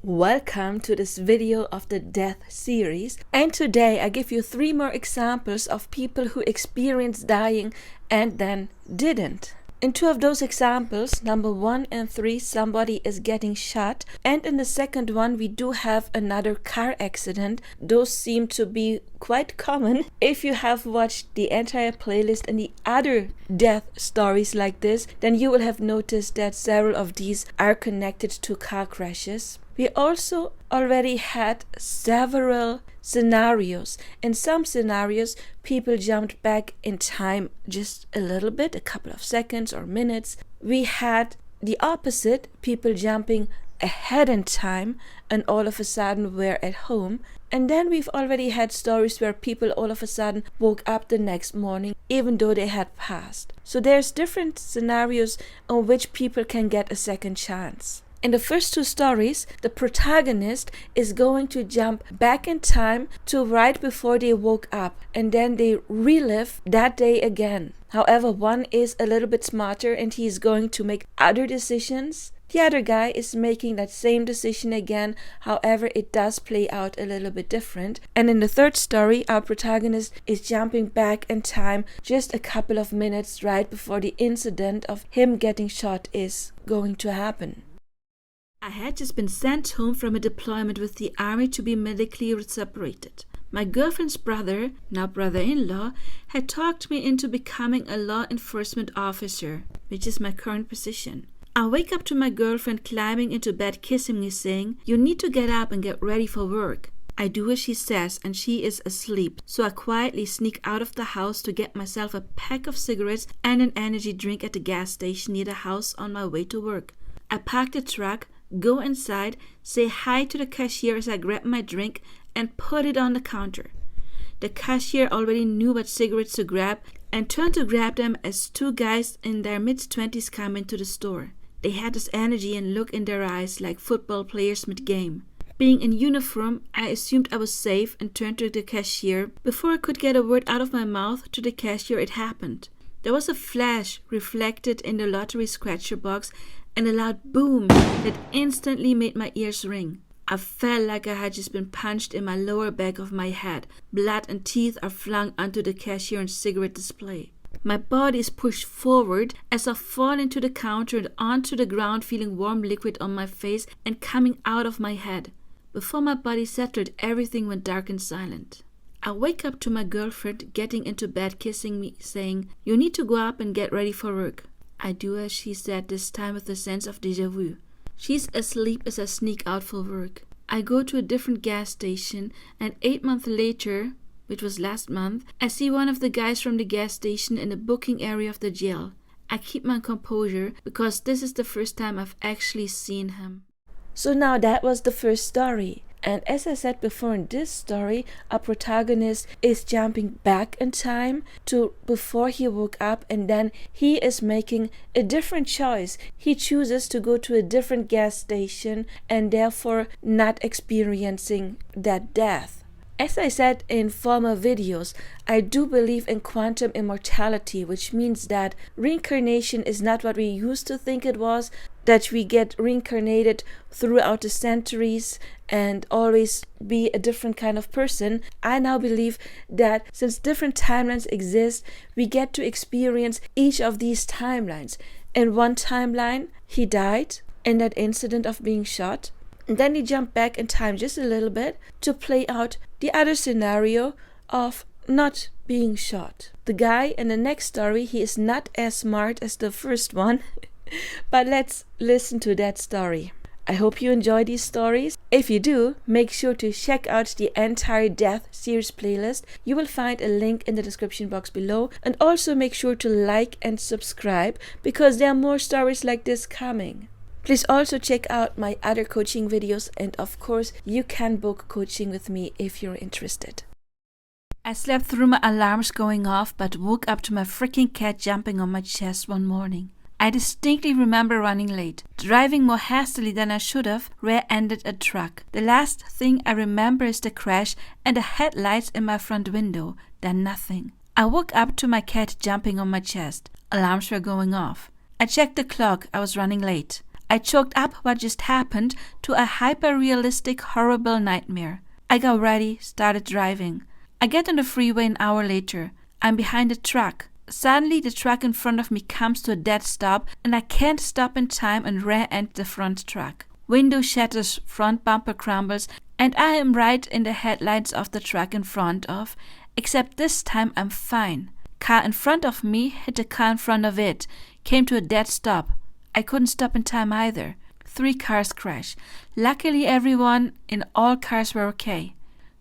Welcome to this video of the death series, and today I give you 3 more examples of people who experienced dying and then didn't. In 2 of those examples, number 1 and 3, somebody is getting shot, and in the second one we do have another car accident. Those seem to be quite common. If you have watched the entire playlist and the other death stories like this, then you will have noticed that several of these are connected to car crashes. We also already had several scenarios. In some scenarios, people jumped back in time just a little bit, a couple of seconds or minutes. We had the opposite, people jumping ahead in time and all of a sudden were at home. And then we've already had stories where people all of a sudden woke up the next morning even though they had passed. So there's different scenarios on which people can get a second chance. In the first 2 stories, the protagonist is going to jump back in time to right before they woke up, and then they relive that day again. However, one is a little bit smarter and he is going to make other decisions. The other guy is making that same decision again, however it does play out a little bit different. And in the third story, our protagonist is jumping back in time just a couple of minutes right before the incident of him getting shot is going to happen. I had just been sent home from a deployment with the army to be medically separated. My girlfriend's brother, now brother-in-law, had talked me into becoming a law enforcement officer, which is my current position. I wake up to my girlfriend climbing into bed kissing me saying, "You need to get up and get ready for work." I do as she says and she is asleep, so I quietly sneak out of the house to get myself a pack of cigarettes and an energy drink at the gas station near the house on my way to work. I park the truck, go inside, say hi to the cashier as I grab my drink and put it on the counter. The cashier already knew what cigarettes to grab and turned to grab them as 2 guys in their mid-20s come into the store. They had this energy and look in their eyes like football players mid-game. Being in uniform, I assumed I was safe and turned to the cashier. Before I could get a word out of my mouth to the cashier, it happened. There was a flash reflected in the lottery scratcher box and a loud boom that instantly made my ears ring. I felt like I had just been punched in my lower back of my head. Blood and teeth are flung onto the cashier's cigarette display. My body is pushed forward as I fall into the counter and onto the ground, feeling warm liquid on my face and coming out of my head. Before my body settled, everything went dark and silent. I wake up to my girlfriend getting into bed kissing me saying, "You need to go up and get ready for work." I do as she said, this time with a sense of déjà vu. She's asleep as I sneak out for work. I go to a different gas station and 8 months later, which was last month, I see one of the guys from the gas station in the booking area of the jail. I keep my composure because this is the first time I've actually seen him. So now that was the first story. And as I said before, in this story, our protagonist is jumping back in time to before he woke up, and then he is making a different choice. He chooses to go to a different gas station and therefore not experiencing that death. As I said in former videos, I do believe in quantum immortality, which means that reincarnation is not what we used to think it was, that we get reincarnated throughout the centuries and always be a different kind of person. I now believe that since different timelines exist, we get to experience each of these timelines. In one timeline, he died in that incident of being shot. And then he jumped back in time just a little bit to play out the other scenario of not being shot. The guy in the next story, he is not as smart as the first one, but let's listen to that story. I hope you enjoy these stories. If you do, make sure to check out the entire Death series playlist. You will find a link in the description box below. And also make sure to like and subscribe because there are more stories like this coming. Please also check out my other coaching videos, and of course, you can book coaching with me if you're interested. I slept through my alarms going off, but woke up to my freaking cat jumping on my chest one morning. I distinctly remember running late, driving more hastily than I should have, rear-ended a truck. The last thing I remember is the crash and the headlights in my front window, then nothing. I woke up to my cat jumping on my chest. Alarms were going off. I checked the clock. I was running late. I chalked up what just happened to a hyper-realistic, horrible nightmare. I got ready, started driving. I get on the freeway an hour later. I'm behind a truck. Suddenly, the truck in front of me comes to a dead stop, and I can't stop in time and rear-end the front truck. Window shatters, front bumper crumbles, and I am right in the headlights of the truck in front of, except this time I'm fine. Car in front of me hit the car in front of it, came to a dead stop. I couldn't stop in time either. 3 cars crashed. Luckily, everyone in all cars were okay.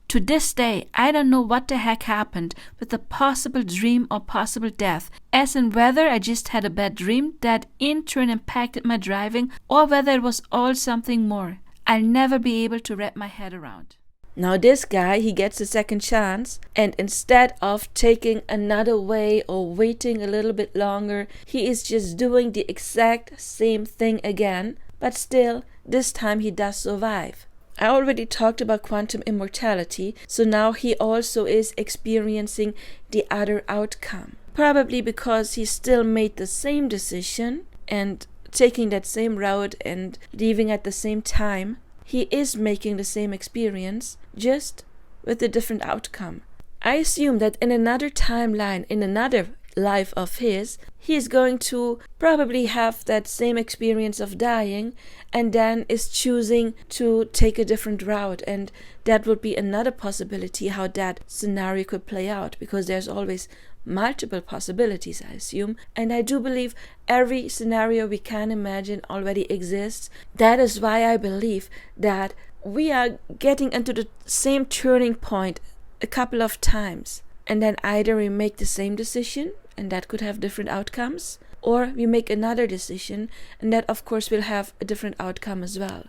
To this day, I don't know what the heck happened with the possible dream or possible death, as in whether I just had a bad dream that in turn impacted my driving, or whether it was all something more. I'll never be able to wrap my head around. Now this guy, he gets a second chance, and instead of taking another way or waiting a little bit longer, he is just doing the exact same thing again, but still, this time he does survive. I already talked about quantum immortality, so now he also is experiencing the other outcome. Probably because he still made the same decision and taking that same route and leaving at the same time, he is making the same experience, just with a different outcome. I assume that in another timeline, in another life of his, he is going to probably have that same experience of dying and then is choosing to take a different route, and that would be another possibility how that scenario could play out, because there's always multiple possibilities, I assume, and I do believe every scenario we can imagine already exists. That is why I believe that we are getting into the same turning point a couple of times, and then either we make the same decision and that could have different outcomes, or we make another decision and that of course will have a different outcome as well.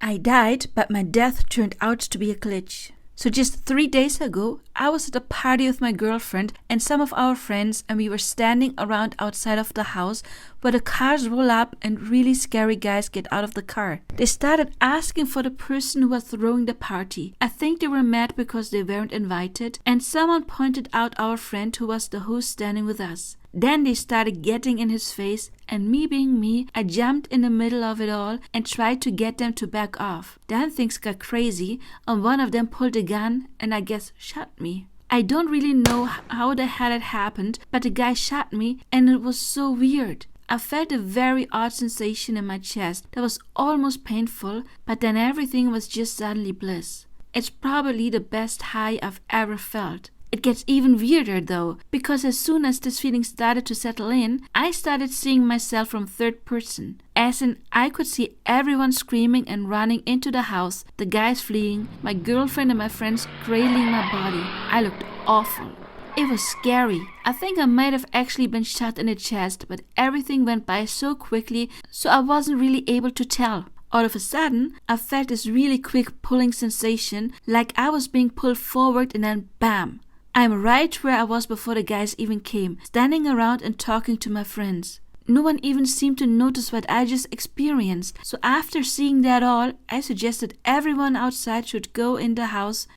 I died, but my death turned out to be a glitch. So just 3 days ago, I was at a party with my girlfriend and some of our friends, and we were standing around outside of the house where the cars roll up and really scary guys get out of the car. They started asking for the person who was throwing the party. I think they were mad because they weren't invited, and someone pointed out our friend who was the host standing with us. Then they started getting in his face, and me being me, I jumped in the middle of it all and tried to get them to back off. Then things got crazy, and one of them pulled a gun and I guess shot me. I don't really know how the hell it happened, but the guy shot me and it was so weird. I felt a very odd sensation in my chest that was almost painful, but then everything was just suddenly bliss. It's probably the best high I've ever felt. It gets even weirder though, because as soon as this feeling started to settle in, I started seeing myself from third person. As in, I could see everyone screaming and running into the house, the guys fleeing, my girlfriend and my friends cradling my body. I looked awful. It was scary. I think I might have actually been shot in the chest, but everything went by so quickly, so I wasn't really able to tell. All of a sudden, I felt this really quick pulling sensation, like I was being pulled forward and then bam! I'm right where I was before the guys even came, standing around and talking to my friends. No one even seemed to notice what I just experienced, so after seeing that all, I suggested everyone outside should go in the house.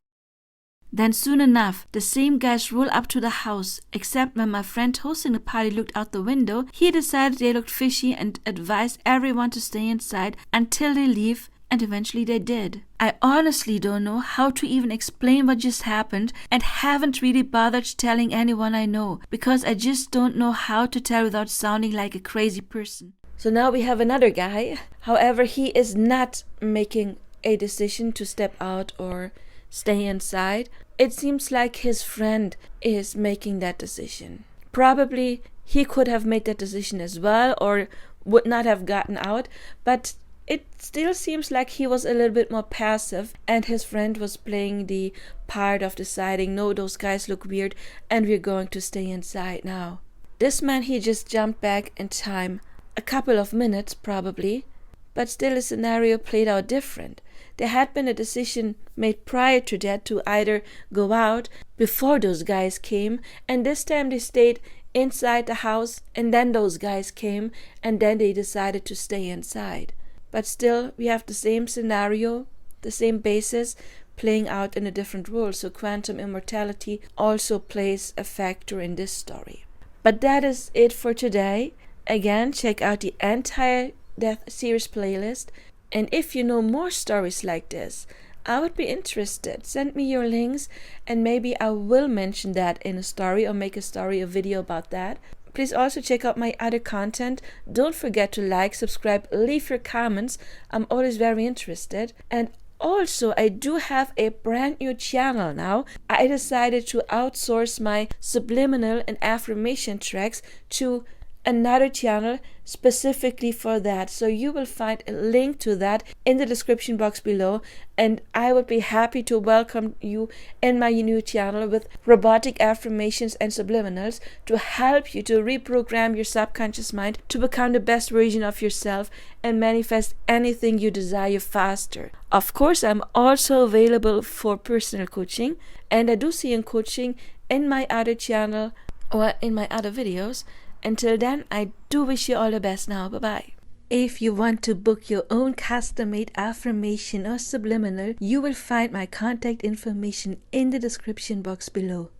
Then soon enough, the same guys roll up to the house, except when my friend hosting the party looked out the window, he decided they looked fishy and advised everyone to stay inside until they leave, and eventually they did. I honestly don't know how to even explain what just happened and haven't really bothered telling anyone I know, because I just don't know how to tell without sounding like a crazy person. So now we have another guy. However, he is not making a decision to step out or stay inside. It seems like his friend is making that decision. Probably he could have made that decision as well or would not have gotten out, but it still seems like he was a little bit more passive and his friend was playing the part of deciding, no, those guys look weird and we're going to stay inside now. This man, he just jumped back in time, a couple of minutes probably, but still the scenario played out different. There had been a decision made prior to that to either go out before those guys came, and this time they stayed inside the house and then those guys came and then they decided to stay inside. But still, we have the same scenario, the same basis, playing out in a different world. So quantum immortality also plays a factor in this story. But that is it for today. Again, check out the entire Death series playlist. And if you know more stories like this, I would be interested. Send me your links and maybe I will mention that in a story or make a story, a video about that. Please also check out my other content. Don't forget to like, subscribe, leave your comments. I'm always very interested. And also, I do have a brand new channel now. I decided to outsource my subliminal and affirmation tracks to another channel specifically for that. So you will find a link to that in the description box below, and I would be happy to welcome you in my new channel with robotic affirmations and subliminals to help you to reprogram your subconscious mind to become the best version of yourself and manifest anything you desire faster. Of course, I'm also available for personal coaching, and I do see in coaching in my other channel or in my other videos. Until then, I do wish you all the best now. Bye-bye. If you want to book your own custom-made affirmation or subliminal, you will find my contact information in the description box below.